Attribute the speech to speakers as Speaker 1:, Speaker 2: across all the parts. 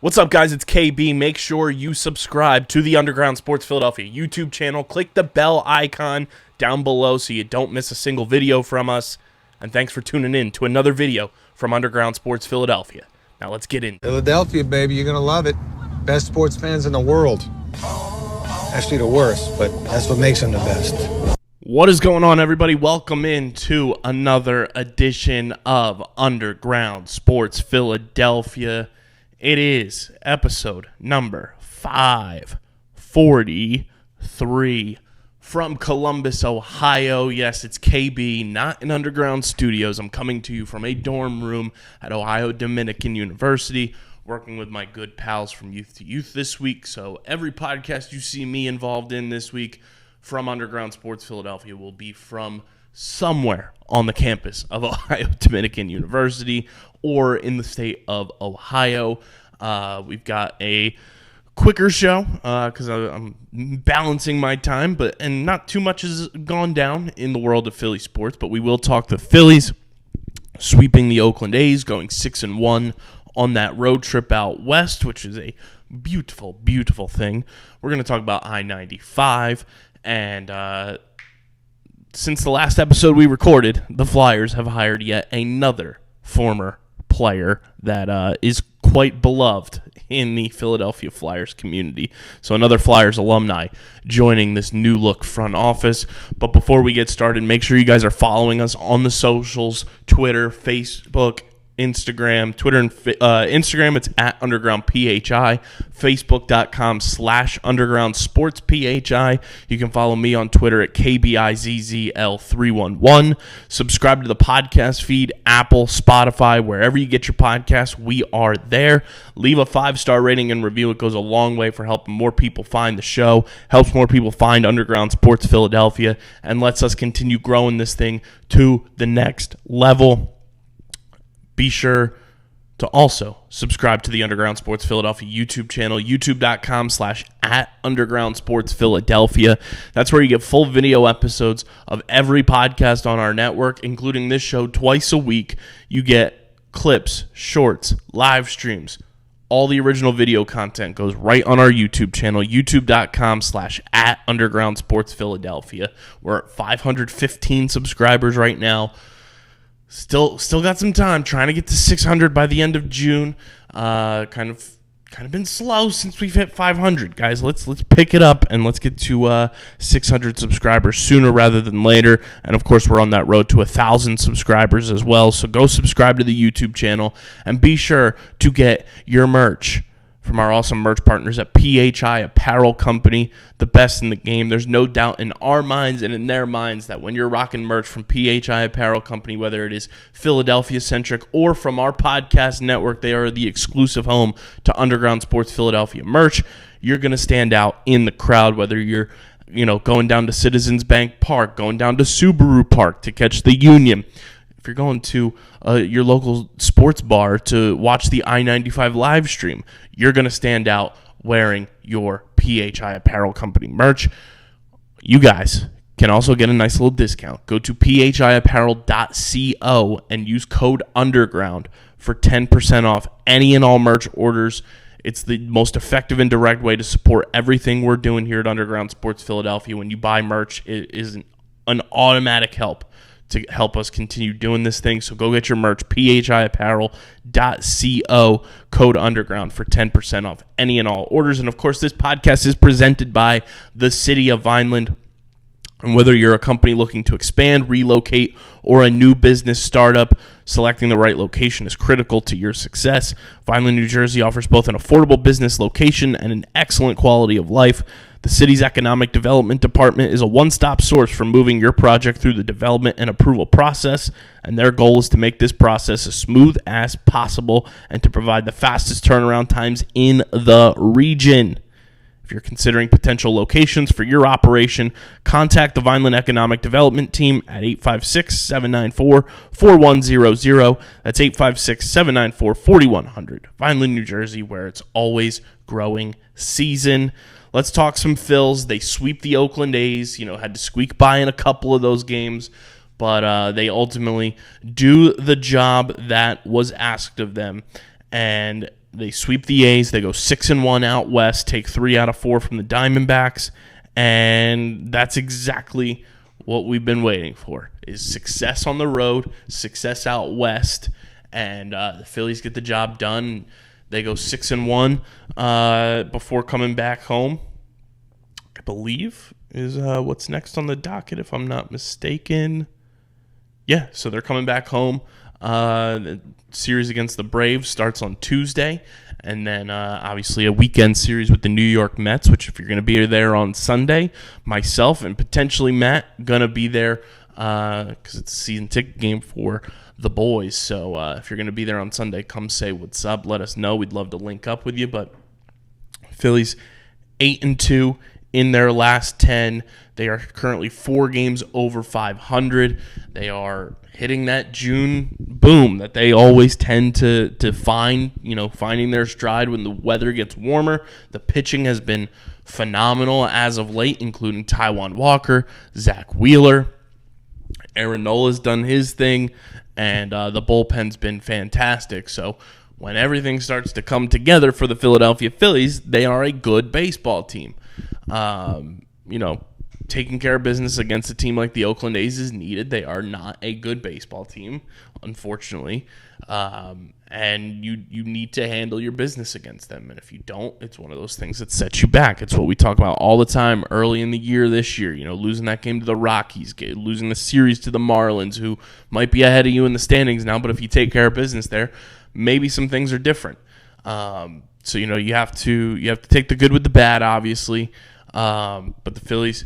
Speaker 1: What's up, guys? It's KB. Make sure you subscribe to the Underground Sports Philadelphia YouTube channel. Click the bell icon down below so you don't miss a single video from us. And thanks for tuning in to another video from Underground Sports Philadelphia. Now let's get in.
Speaker 2: Philadelphia, baby, you're gonna love it. Best sports fans in the world. Actually, the worst, but that's what makes them the best.
Speaker 1: What is going on, everybody? Welcome in to another edition of Underground Sports Philadelphia. It is episode number 543 from Columbus, Ohio. Yes, it's KB, not in Underground Studios. I'm coming to you from a dorm room at Ohio Dominican University, working with my good pals from Youth to Youth this week. So every podcast you see me involved in this week from Underground Sports Philadelphia will be from somewhere on the campus of Ohio Dominican University or in the state of Ohio. We've got a quicker show because I'm balancing my time, and not too much has gone down in the world of Philly sports, but we will talk the Phillies sweeping the Oakland A's, going 6-1 on that road trip out west, which is a beautiful, beautiful thing. We're going to talk about I-95, and since the last episode we recorded, the Flyers have hired yet another former player that is quite beloved in the Philadelphia Flyers community. So another Flyers alumni joining this new look front office. But before we get started, make sure you guys are following us on the socials, Twitter, Facebook, Instagram, Twitter and Instagram, it's at UndergroundPHI, Facebook.com/UndergroundSportsPHI. You can follow me on Twitter at KBIZZL311. Subscribe to the podcast feed, Apple, Spotify, wherever you get your podcasts, we are there. Leave a 5-star rating and review. It goes a long way for helping more people find the show, helps more people find Underground Sports Philadelphia, and lets us continue growing this thing to the next level. Be sure to also subscribe to the Underground Sports Philadelphia YouTube channel, youtube.com/@UndergroundSportsPhiladelphia. That's where you get full video episodes of every podcast on our network, including this show twice a week. You get clips, shorts, live streams. All the original video content goes right on our YouTube channel, youtube.com/@UndergroundSportsPhiladelphia. We're at 515 subscribers right now. Still got some time. Trying to get to 600 by the end of June. Kind of been slow since we've hit 500, guys. Let's pick it up and let's get to 600 subscribers sooner rather than later. And of course, we're on that road to 1,000 subscribers as well. So go subscribe to the YouTube channel and be sure to get your merch from our awesome merch partners at PHI Apparel Company, the best in the game. There's no doubt in our minds and in their minds that when you're rocking merch from PHI Apparel Company, whether it is Philadelphia-centric or from our podcast network, they are the exclusive home to Underground Sports Philadelphia merch. You're going to stand out in the crowd, whether you're going down to Citizens Bank Park, going down to Subaru Park to catch the Union. If you're going to your local sports bar to watch the I-95 Livestream, you're going to stand out wearing your PHI Apparel Company merch. You guys can also get a nice little discount. Go to phiapparel.co and use code UNDERGROUND for 10% off any and all merch orders. It's the most effective and direct way to support everything we're doing here at Underground Sports Philadelphia. When you buy merch, it is an automatic help to help us continue doing this thing. So go get your merch, phiapparel.co, code underground for 10% off any and all orders. And of course, this podcast is presented by the City of Vineland. And whether you're a company looking to expand, relocate, or a new business startup, selecting the right location is critical to your success. Vineland, New Jersey offers both an affordable business location and an excellent quality of life. The city's economic development department is a one-stop source for moving your project through the development and approval process, and their goal is to make this process as smooth as possible and to provide the fastest turnaround times in the region. If you're considering potential locations for your operation, contact the Vineland Economic Development Team at 856-794-4100. That's 856-794-4100. Vineland, New Jersey, where it's always growing season. Let's talk some Phils. They sweep the Oakland A's. Had to squeak by in a couple of those games, but they ultimately do the job that was asked of them. And They sweep the A's. They go 6-1 out west, take 3 out of 4 from the Diamondbacks, and that's exactly what we've been waiting for, is success on the road, success out west, and the Phillies get the job done. They go 6-1 before coming back home, I believe, is what's next on the docket, if I'm not mistaken. Yeah, so they're coming back home. The series against the Braves starts on Tuesday, and then obviously a weekend series with the New York Mets, which if you're going to be there on Sunday, myself and potentially Matt going to be there because it's a season ticket game for the boys. So if you're going to be there on Sunday, come say what's up. Let us know. We'd love to link up with you. But Phillies 8-2 in their last 10. They are currently 4 games over 500. They are hitting that June boom that they always tend to find, finding their stride when the weather gets warmer. The pitching has been phenomenal as of late, including Taijuan Walker, Zach Wheeler. Aaron Nola's done his thing, and the bullpen's been fantastic. So when everything starts to come together for the Philadelphia Phillies, they are a good baseball team. Taking care of business against a team like the Oakland A's is needed. They are not a good baseball team, unfortunately. And you need to handle your business against them. And if you don't, it's one of those things that sets you back. It's what we talk about all the time early in the year this year. Losing that game to the Rockies, losing the series to the Marlins, who might be ahead of you in the standings now. But if you take care of business there, maybe some things are different. So you have to take the good with the bad, obviously. But the Phillies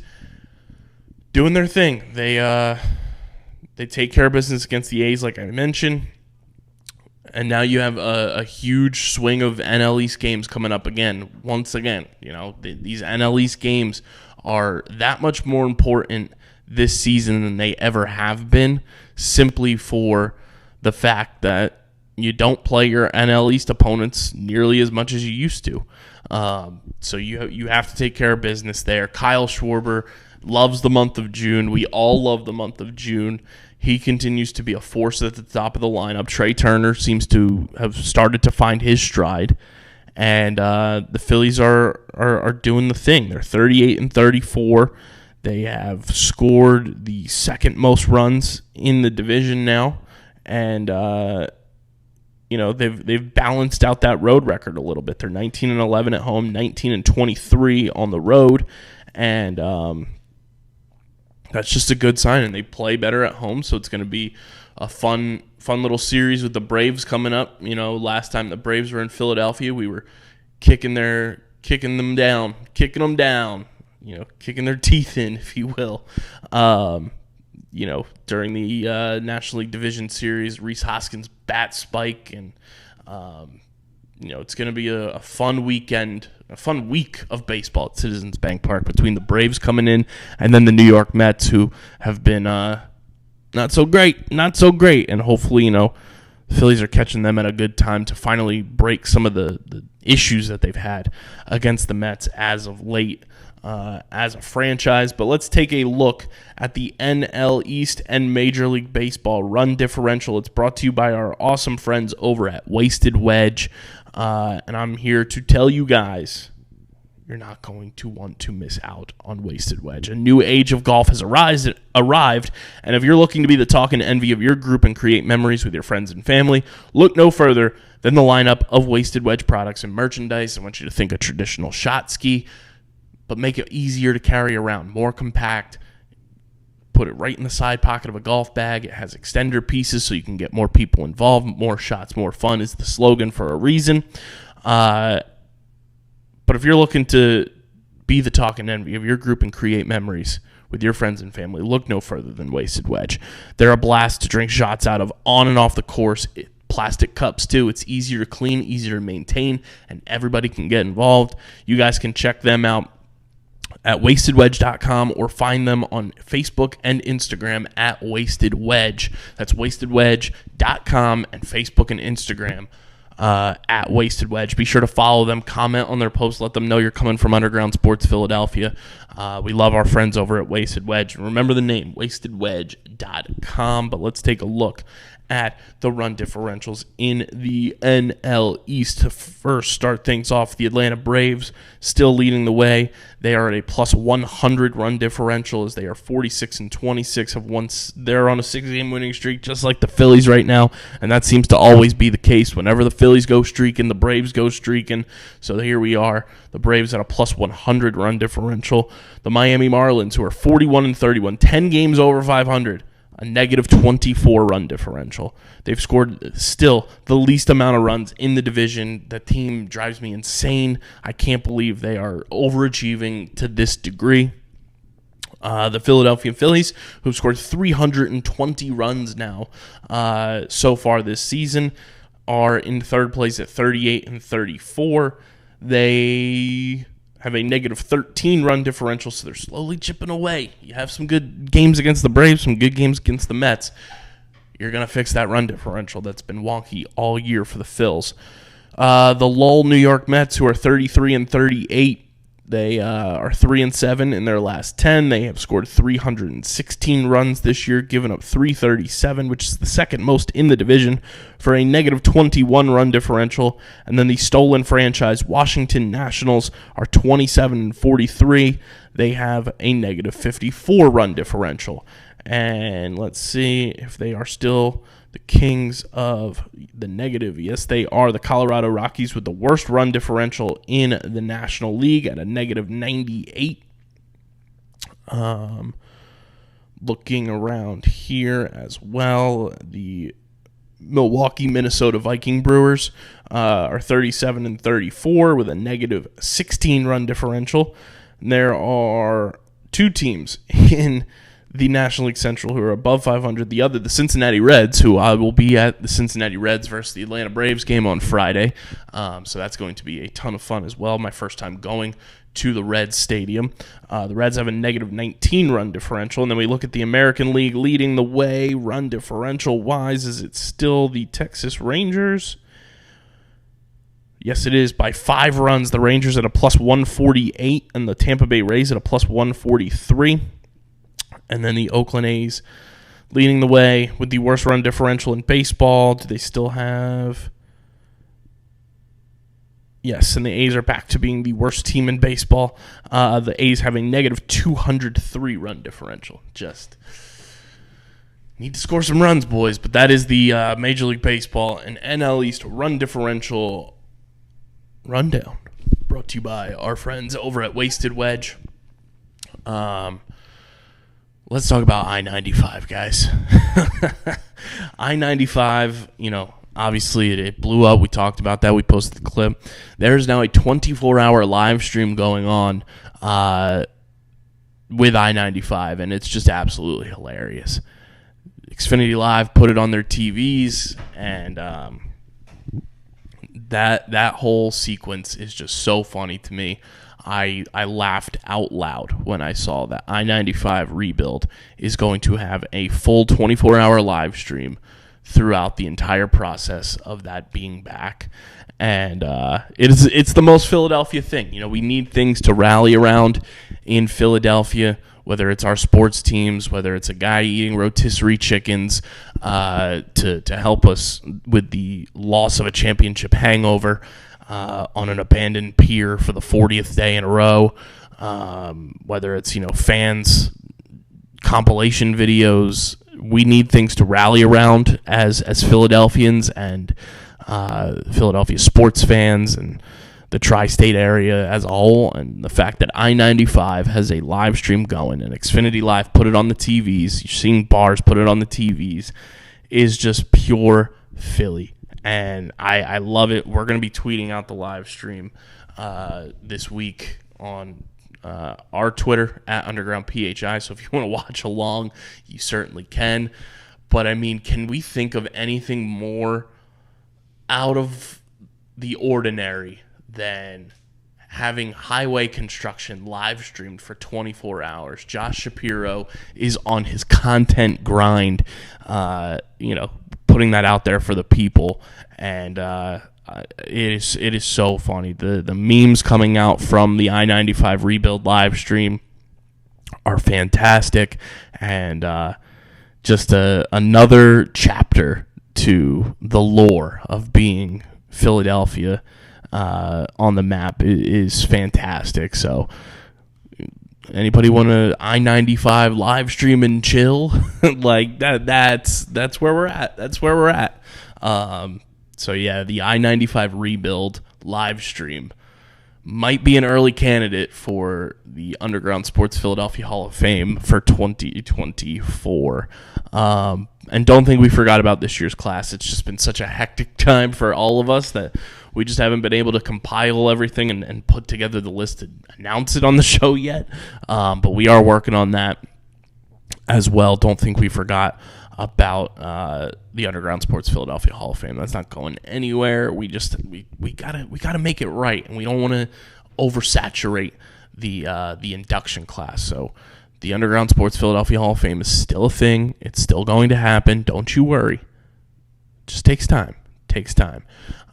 Speaker 1: doing their thing. They take care of business against the A's, like I mentioned. And now you have a huge swing of NL East games coming up again. Once again, these NL East games are that much more important this season than they ever have been, simply for the fact that you don't play your NL East opponents nearly as much as you used to. So you have to take care of business there. Kyle Schwarber loves the month of June. We all love the month of June. He continues to be a force at the top of the lineup. Trey Turner seems to have started to find his stride. And the Phillies are doing the thing. They're 38-34. They have scored the second most runs in the division now. And they've balanced out that road record a little bit. They're 19-11 at home, 19-23 on the road. And that's just a good sign, and they play better at home, so it's going to be a fun little series with the Braves coming up. Last time the Braves were in Philadelphia, we were kicking them down, kicking their teeth in, if you will. During the National League Division Series, Rhys Hoskins' bat spike, and it's going to be a fun weekend, a fun week of baseball at Citizens Bank Park between the Braves coming in and then the New York Mets, who have been not so great. And hopefully, the Phillies are catching them at a good time to finally break some of the issues that they've had against the Mets as of late as a franchise. But let's take a look at the NL East and Major League Baseball run differential. It's brought to you by our awesome friends over at Wasted Wedge. And I'm here to tell you guys, you're not going to want to miss out on Wasted Wedge. A new age of golf has arrived, and if you're looking to be the talk and envy of your group and create memories with your friends and family, look no further than the lineup of Wasted Wedge products and merchandise. I want you to think a traditional shot ski, but make it easier to carry around, more compact. Put it right in the side pocket of a golf bag. It has extender pieces so you can get more people involved. More shots, more fun is the slogan for a reason. But if you're looking to be the talk and envy of your group and create memories with your friends and family, look no further than Wasted Wedge. They're a blast to drink shots out of on and off the course. Plastic cups, too. It's easier to clean, easier to maintain, and everybody can get involved. You guys can check them out at wastedwedge.com or find them on Facebook and Instagram at Wasted Wedge. That's wastedwedge.com and Facebook and Instagram at Wasted Wedge. Be sure to follow them, comment on their posts, let them know you're coming from Underground Sports Philadelphia. We love our friends over at Wasted Wedge. And remember the name, wastedwedge.com. But let's take a look at the run differentials in the NL East. To first start things off, the Atlanta Braves still leading the way. They are at a plus 100 run differential as they are 46-26. They're on a 6-game winning streak, just like the Phillies right now, and that seems to always be the case. Whenever the Phillies go streaking, the Braves go streaking. So here we are, the Braves at a plus 100 run differential. The Miami Marlins, who are 41-31, 10 games over 500. A negative 24 run differential. They've scored still the least amount of runs in the division. The team drives me insane. I can't believe they are overachieving to this degree. The Philadelphia Phillies, who've scored 320 runs now so far this season, are in third place at 38-34. They have a negative 13 run differential, so they're slowly chipping away. You have some good games against the Braves, some good games against the Mets. You're going to fix that run differential that's been wonky all year for the Phils. The lull New York Mets, who are 33-38, they are 3-7 in their last 10. They have scored 316 runs this year, giving up 337, which is the second most in the division, for a negative 21 run differential. And then the stolen franchise Washington Nationals are 27-43. They have a negative 54 run differential. And let's see if they are still the kings of the negative. Yes, they are. The Colorado Rockies with the worst run differential in the National League at a negative 98. Looking around here as well, the Milwaukee, Minnesota Viking Brewers are 37-34 with a negative 16 run differential. And there are two teams in the National League Central who are above 500. The other, the Cincinnati Reds, who I will be at the Cincinnati Reds versus the Atlanta Braves game on Friday. So that's going to be a ton of fun as well. My first time going to the Reds Stadium. The Reds have a negative 19 run differential. And then we look at the American League leading the way run differential-wise. Is it still the Texas Rangers? Yes, it is, by 5 runs. The Rangers at a plus 148 and the Tampa Bay Rays at a plus 143. And then the Oakland A's leading the way with the worst run differential in baseball. Do they still have? Yes, and the A's are back to being the worst team in baseball. The A's have a negative 203 run differential. Just need to score some runs, boys. But that is the Major League Baseball and NL East run differential rundown, brought to you by our friends over at Wasted Wedge. Let's talk about I-95, guys. I-95, obviously it blew up. We talked about that. We posted the clip. There's now a 24-hour live stream going on with I-95, and it's just absolutely hilarious. Xfinity Live put it on their TVs, and that whole sequence is just so funny to me. I laughed out loud when I saw that I-95 rebuild is going to have a full 24-hour live stream throughout the entire process of that being back. And it's the most Philadelphia thing. We need things to rally around in Philadelphia, whether it's our sports teams, whether it's a guy eating rotisserie chickens to help us with the loss of a championship hangover, on an abandoned pier for the 40th day in a row, whether it's, fans, compilation videos. We need things to rally around as Philadelphians and Philadelphia sports fans and the tri-state area as a whole. And the fact that I-95 has a live stream going and Xfinity Live put it on the TVs, you're seeing bars put it on the TVs, is just pure Philly. And I love it. We're going to be tweeting out the live stream this week on our Twitter at UndergroundPHI. So if you want to watch along, you certainly can. But, can we think of anything more out of the ordinary than having highway construction live streamed for 24 hours? Josh Shapiro is on his content grind, putting that out there for the people, and it is so funny. The memes coming out from the I-95 rebuild live stream are fantastic, and just another chapter to the lore of being Philadelphia on the map is fantastic. So anybody want to I-95 live stream and chill? Like that's where we're at. That's where we're at. So yeah, the I-95 rebuild live stream might be an early candidate for the Underground Sports Philadelphia Hall of Fame for 2024. And don't think we forgot about this year's class. It's just been such a hectic time for all of us that we just haven't been able to compile everything and put together the list to announce it on the show yet. But we are working on that as well. Don't think we forgot about the Underground Sports Philadelphia Hall of Fame. That's not going anywhere. We gotta make it right, and we don't want to oversaturate the induction class. So the Underground Sports Philadelphia Hall of Fame is still a thing. It's still going to happen. Don't you worry. It just takes time.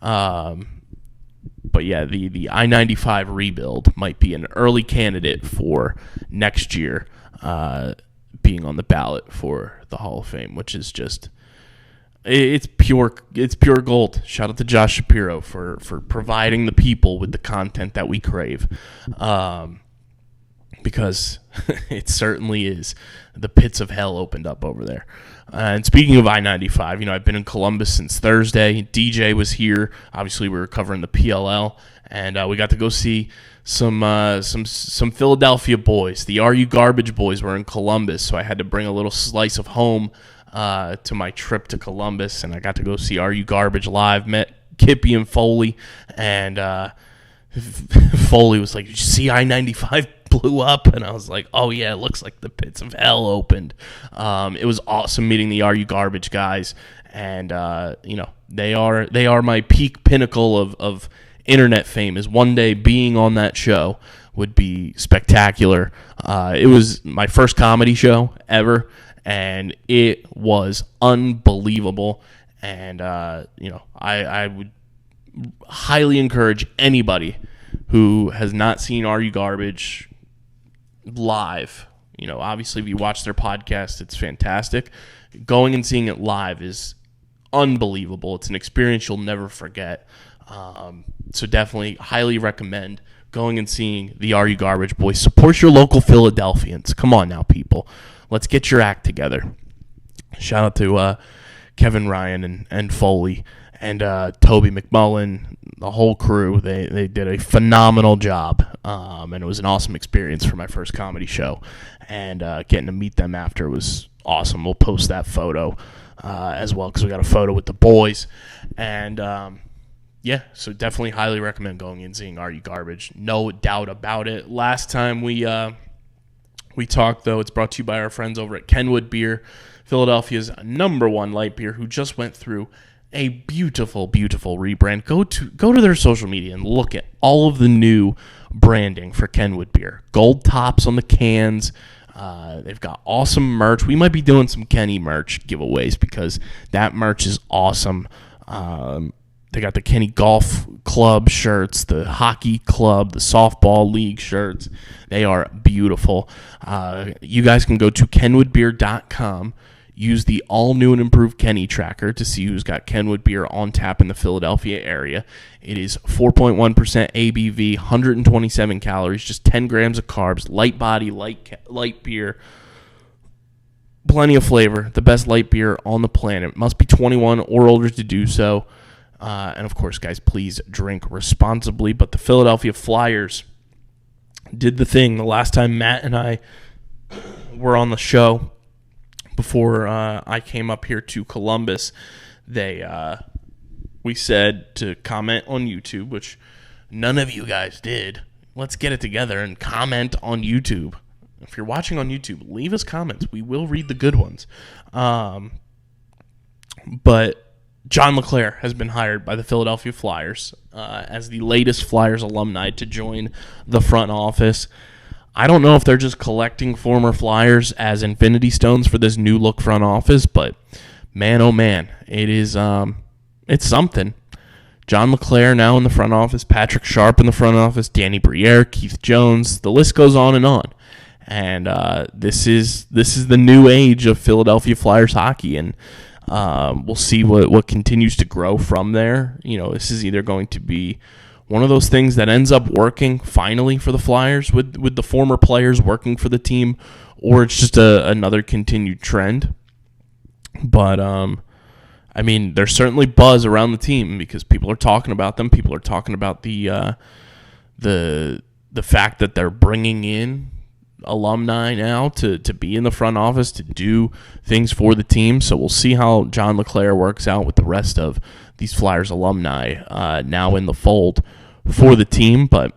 Speaker 1: But yeah, the I-95 rebuild might be an early candidate for next year being on the ballot for the Hall of Fame, which is just it's pure gold. Shout out to Josh Shapiro for providing the people with the content that we crave, because it certainly is. The pits of hell opened up over there. And speaking of I-95, I've been in Columbus since Thursday. DJ was here. Obviously, we were covering the PLL, and we got to go see some Philadelphia boys. The Are You Garbage boys were in Columbus, so I had to bring a little slice of home to my trip to Columbus, and I got to go see Are You Garbage live. Met Kippy and Foley, and Foley was like, "Did you see I-95 blew up?" And I was like, "Oh yeah, it looks like the pits of hell opened." It was awesome meeting the Are You Garbage guys, and they are my peak pinnacle of internet fame. Is one day being on that show would be spectacular. It was my first comedy show ever, and it was unbelievable. And I would highly encourage anybody who has not seen Are You Garbage live. Obviously, if you watch their podcast, it's fantastic. Going and seeing it live is unbelievable. It's an experience you'll never forget. So definitely highly recommend going and seeing the Are You Garbage boys. Support your local Philadelphians. Come on now, people. Let's get your act together. Shout out to Kevin Ryan and Foley and Toby McMullen, the whole crew. They did a phenomenal job, and it was an awesome experience for my first comedy show. And getting to meet them after was awesome. We'll post that photo as well, because we got a photo with the boys. And yeah, so definitely highly recommend going and seeing Are You Garbage. No doubt about it. Last time we talked, though, it's brought to you by our friends over at Kenwood Beer, Philadelphia's #1 light beer, who just went through a beautiful, beautiful rebrand. Go to their social media and look at all of the new branding for Kenwood Beer. Gold tops on the cans. They've got awesome merch. We might be doing some Kenny merch giveaways because that merch is awesome. They got the Kenny Golf Club shirts, the Hockey Club, the Softball League shirts. They are beautiful. You guys can go to kenwoodbeer.com. Use the all-new and improved Kenny tracker to see who's got Kenwood beer on tap in the Philadelphia area. It is 4.1% ABV, 127 calories, just 10 grams of carbs, light body, light beer, plenty of flavor, the best light beer on the planet. Must be 21 or older to do so. And, of course, guys, please drink responsibly. But the Philadelphia Flyers did the thing the last time Matt and I were on the show. Before I came up here to Columbus, we said to comment on YouTube, which none of you guys did. Let's get it together and comment on YouTube. If you're watching on YouTube, leave us comments. We will read the good ones. But John LeClaire has been hired by the Philadelphia Flyers as the latest Flyers alumni to join the front office. I don't know if they're just collecting former Flyers as infinity stones for this new look front office, but man, oh man, it is it's something. John LeClaire now in the front office, Patrick Sharp in the front office, Danny Briere, Keith Jones, the list goes on. And this is the new age of Philadelphia Flyers hockey, and We'll see what continues to grow from there. This is either going to be one of those things that ends up working finally for the Flyers with the former players working for the team, or it's just another continued trend. But, there's certainly buzz around the team because people are talking about them. People are talking about the fact that they're bringing in alumni now to be in the front office, to do things for the team. So we'll see how John LeClair works out with the rest of these Flyers alumni now in the fold for the team. But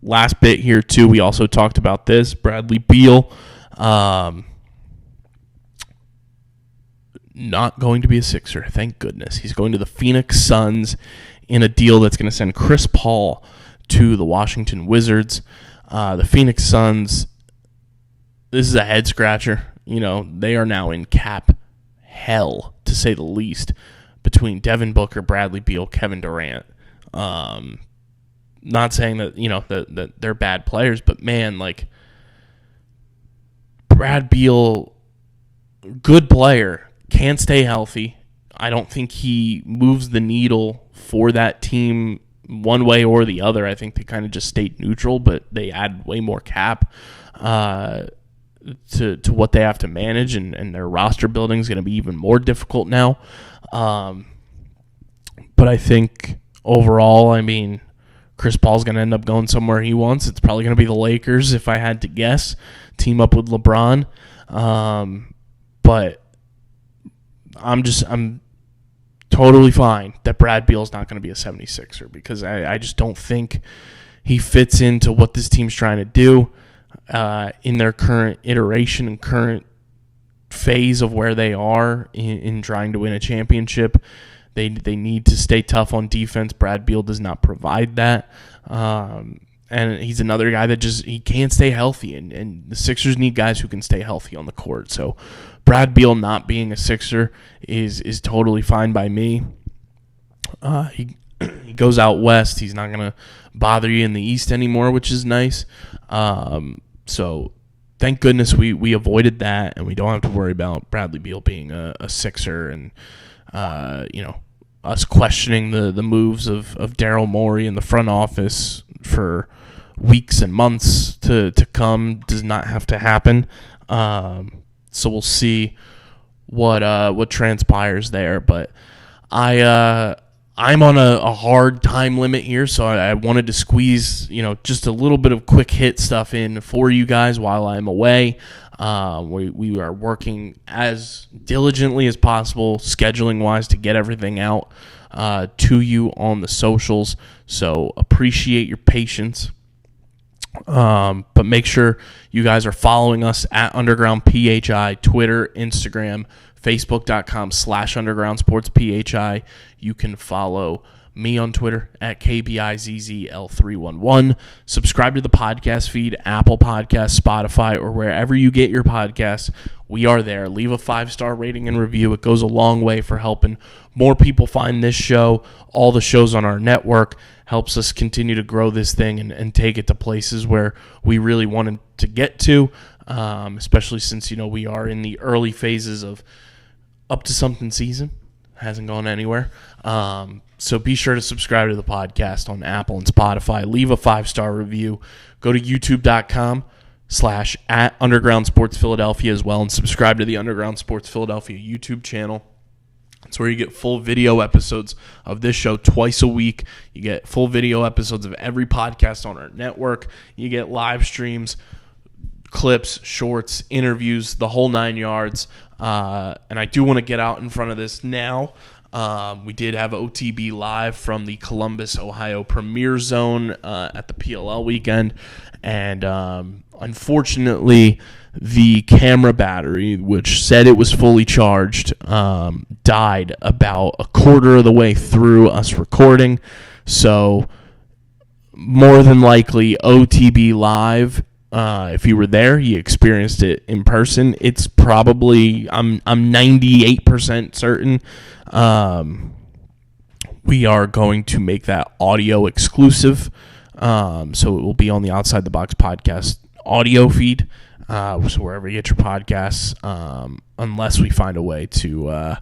Speaker 1: last bit here, too, we also talked about this. Bradley Beal, not going to be a Sixer, thank goodness. He's going to the Phoenix Suns in a deal that's going to send Chris Paul to the Washington Wizards. The Phoenix Suns, this is a head-scratcher. They are now in cap hell, to say the least, between Devin Booker, Bradley Beal, Kevin Durant. Not saying that, that they're bad players, but, man, Brad Beal, good player, can stay healthy. I don't think he moves the needle for that team one way or the other. I think they kind of just stayed neutral, but they add way more cap to what they have to manage, and their roster building is going to be even more difficult now. But I think overall, Chris Paul's going to end up going somewhere he wants. It's probably going to be the Lakers, if I had to guess, team up with LeBron. But I'm totally fine that Brad Beal's not going to be a 76er because I just don't think he fits into what this team's trying to do in their current iteration and current phase of where they are in trying to win a championship. They need to stay tough on defense. Brad Beal does not provide that. And he's another guy that he can't stay healthy, and the Sixers need guys who can stay healthy on the court. So Brad Beal not being a Sixer is totally fine by me. He goes out west. He's not going to bother you in the East anymore, which is nice. So thank goodness we avoided that, and we don't have to worry about Bradley Beal being a Sixer and us questioning the moves of Daryl Morey in the front office for weeks and months to come. Does not have to happen. So we'll see what transpires there. But I'm on a hard time limit here, so I wanted to squeeze just a little bit of quick hit stuff in for you guys while I'm away. We are working as diligently as possible, scheduling wise, to get everything out to you on the socials. So appreciate your patience. But make sure you guys are following us at Underground PHI, Twitter, Instagram, Facebook.com/UndergroundSportsPHI. You can follow me on Twitter at KBIZZL311. Subscribe to the podcast feed, Apple Podcasts, Spotify, or wherever you get your podcasts. We are there. Leave a 5-star rating and review. It goes a long way for helping more people find this show, all the shows on our network. Helps us continue to grow this thing and take it to places where we really wanted to get to, especially since, we are in the early phases of Up to Something season. Hasn't gone anywhere. So be sure to subscribe to the podcast on Apple and Spotify. Leave a 5-star review. Go to youtube.com/@UndergroundSportsPhiladelphia as well, and subscribe to the Underground Sports Philadelphia YouTube channel. It's where you get full video episodes of this show twice a week. You get full video episodes of every podcast on our network. You get live streams, clips, shorts, interviews, the whole 9 yards. And I do want to get out in front of this now. We did have OTB live from the Columbus, Ohio Premier Zone at the PLL weekend. And unfortunately, the camera battery, which said it was fully charged, died about a quarter of the way through us recording. So more than likely, OTB live, if you were there, you experienced it in person. It's probably, I'm 98% certain, we are going to make that audio exclusive. So it will be on the Outside the Box podcast audio feed, so wherever you get your podcasts, unless we find a way to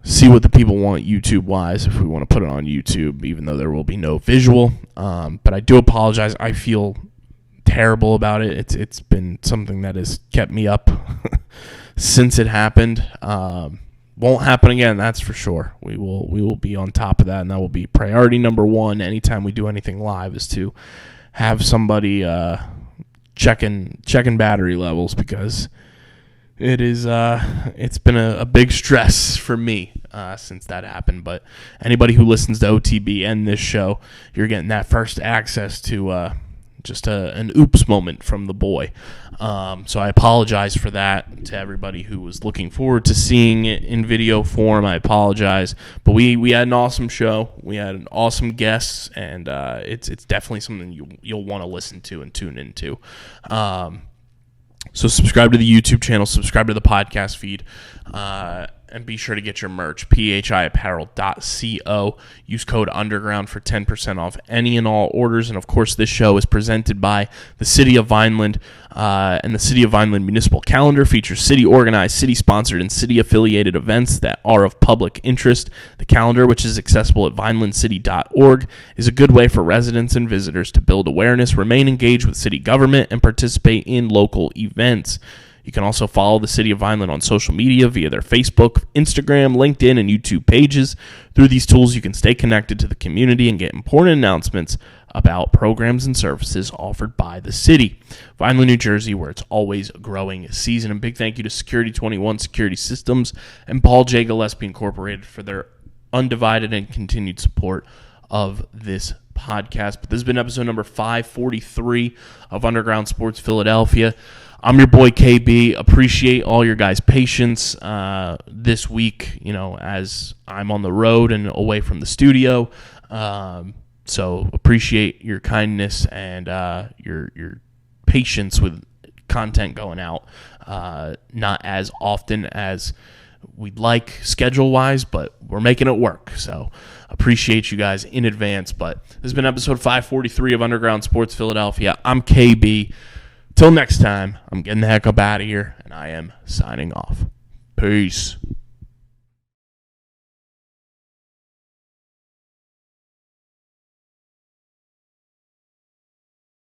Speaker 1: see what the people want YouTube-wise, if we want to put it on YouTube, even though there will be no visual. But I do apologize. I feel terrible about it. It's been something that has kept me up since it happened. Won't happen again, that's for sure. We will be on top of that, and that will be priority number one anytime we do anything live, is to have somebody checking battery levels, because it's been a big stress for me since that happened. But anybody who listens to OTB and this show, you're getting that first access to just an oops moment from the boy. So I apologize for that to everybody who was looking forward to seeing it in video form. I apologize, but we had an awesome show. We had an awesome guests, and it's definitely something you'll want to listen to and tune into. So subscribe to the YouTube channel, subscribe to the podcast feed, and be sure to get your merch, phiapparel.co. Use code UNDERGROUND for 10% off any and all orders. And, of course, this show is presented by the City of Vineland, and the City of Vineland Municipal Calendar features city-organized, city-sponsored, and city-affiliated events that are of public interest. The calendar, which is accessible at vinelandcity.org, is a good way for residents and visitors to build awareness, remain engaged with city government, and participate in local events. You can also follow the City of Vineland on social media via their Facebook, Instagram, LinkedIn, and YouTube pages. Through these tools, you can stay connected to the community and get important announcements about programs and services offered by the city. Vineland, New Jersey, where it's always a growing season. And big thank you to Security 21 Security Systems and Paul J. Gillespie Incorporated for their undivided and continued support of this podcast. But this has been episode number 543 of Underground Sports Philadelphia. I'm your boy KB. Appreciate all your guys' patience this week, as I'm on the road and away from the studio. So appreciate your kindness and your patience with content going out. Not as often as we'd like schedule-wise, but we're making it work. So appreciate you guys in advance. But this has been episode 543 of Underground Sports Philadelphia. I'm KB. Till next time, I'm getting the heck up out of here, and I am signing off. Peace.